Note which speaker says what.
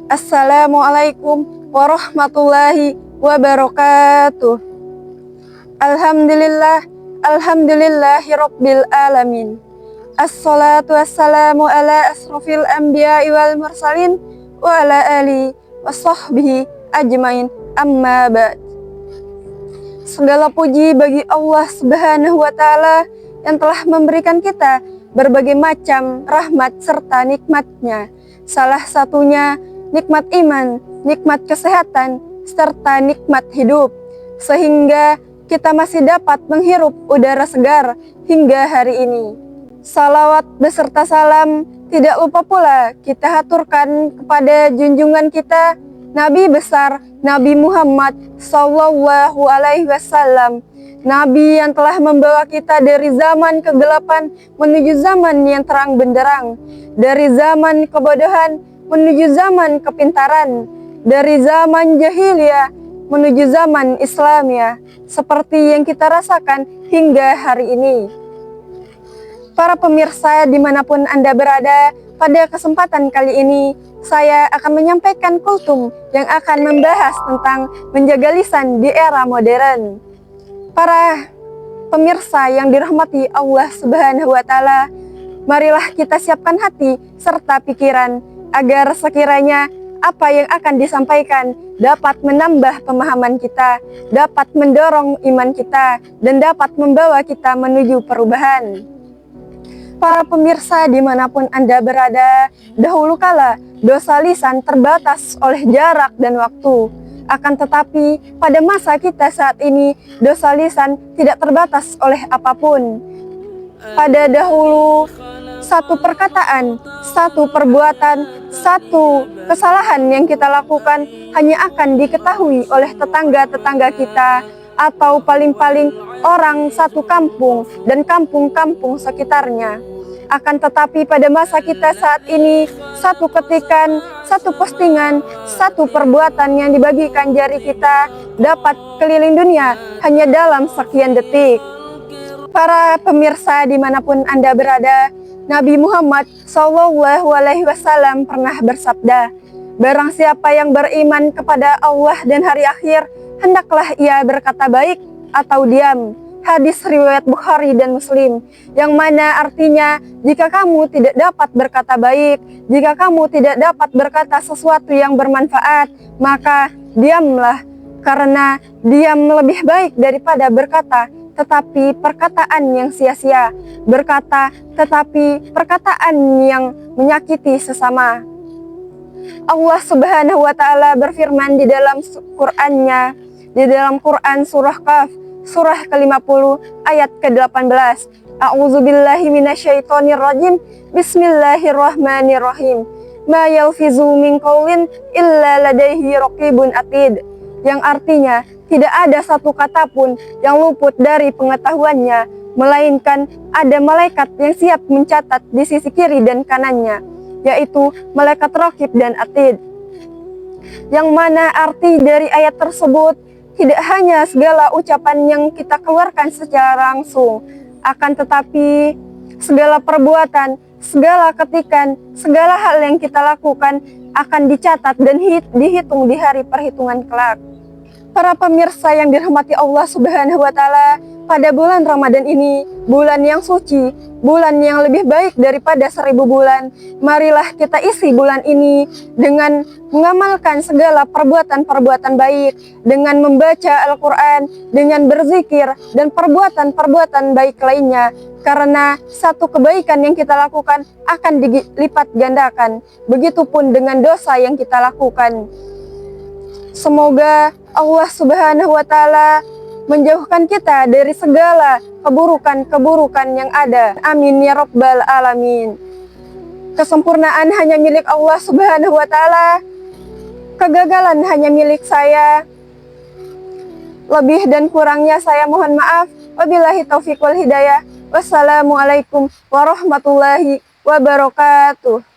Speaker 1: Assalamualaikum warahmatullahi wabarakatuh. Alhamdulillahi rabbil alamin. Assalatu wassalamu ala asrofil anbiya'i wal mursalin wa ala alihi wa sahbihi ajmain, amma ba'd. Segala puji bagi Allah Subhanahu wa ta'ala yang telah memberikan kita berbagai macam rahmat serta nikmatnya. Salah satunya nikmat iman, nikmat kesehatan, serta nikmat hidup, sehingga kita masih dapat menghirup udara segar hingga hari ini. Salawat beserta salam tidak lupa pula kita haturkan kepada junjungan kita, Nabi besar Nabi Muhammad Sallallahu Alaihi Wasallam, Nabi yang telah membawa kita dari zaman kegelapan menuju zaman yang terang benderang, dari zaman kebodohan menuju zaman kepintaran, dari zaman jahiliyah menuju zaman Islamiyah, seperti yang kita rasakan hingga hari ini. Para pemirsa dimanapun Anda berada, pada kesempatan kali ini saya akan menyampaikan kultum yang akan membahas tentang menjaga lisan di era modern. Para pemirsa yang dirahmati Allah Subhanahu wa ta'ala, marilah kita siapkan hati serta pikiran agar sekiranya apa yang akan disampaikan dapat menambah pemahaman kita, dapat mendorong iman kita, dan dapat membawa kita menuju perubahan. Para pemirsa dimanapun Anda berada, dahulu kala dosa lisan terbatas oleh jarak dan waktu. Akan tetapi pada masa kita saat ini, dosa lisan tidak terbatas oleh apapun. Pada dahulu, satu perkataan, satu perbuatan, satu kesalahan yang kita lakukan hanya akan diketahui oleh tetangga-tetangga kita, atau paling-paling orang satu kampung dan kampung-kampung sekitarnya. Akan tetapi pada masa kita saat ini, satu ketikan, satu postingan, satu perbuatan yang dibagikan jari kita dapat keliling dunia hanya dalam sekian detik. Para pemirsa dimanapun Anda berada, Nabi Muhammad Sallallahu Alaihi Wasallam pernah bersabda, barang siapa yang beriman kepada Allah dan hari akhir, hendaklah ia berkata baik atau diam. Hadis riwayat Bukhari dan Muslim, yang mana artinya jika kamu tidak dapat berkata baik, jika kamu tidak dapat berkata sesuatu yang bermanfaat, maka diamlah, karena diam lebih baik daripada berkata tetapi perkataan yang sia-sia, berkata tetapi perkataan yang menyakiti sesama. Allah Subhanahu wa ta'ala berfirman di dalam Qur'annya, di dalam Quran surah Qaf, surah ke-50 ayat ke-18. A'udzubillahi minasyaitonirrajim. Bismillahirrahmanirrahim. Ma yalfizu min qaulin illa ladaihi raqibun atid. Yang artinya, tidak ada satu kata pun yang luput dari pengetahuannya, melainkan ada malaikat yang siap mencatat di sisi kiri dan kanannya, yaitu malaikat raqib dan atid. Yang mana arti dari ayat tersebut tidak hanya segala ucapan yang kita keluarkan secara langsung, akan tetapi segala perbuatan, segala ketikan, segala hal yang kita lakukan akan dicatat dan dihitung di hari perhitungan kelak. Para pemirsa yang dirahmati Allah Subhanahu wa ta'ala, pada bulan Ramadan ini, bulan yang suci, bulan yang lebih baik daripada 1000 bulan, marilah kita isi bulan ini dengan mengamalkan segala perbuatan-perbuatan baik, dengan membaca Al-Quran, dengan berzikir, dan perbuatan-perbuatan baik lainnya. Karena satu kebaikan yang kita lakukan akan dilipat gandakan, begitupun dengan dosa yang kita lakukan. Semoga Allah Subhanahu wa ta'ala menjauhkan kita dari segala keburukan-keburukan yang ada. Amin ya rabbal alamin. Kesempurnaan hanya milik Allah Subhanahu wa ta'ala. Kegagalan hanya milik saya. Lebih dan kurangnya saya mohon maaf. Wabillahi taufiq wal hidayah. Wassalamualaikum warahmatullahi wabarakatuh.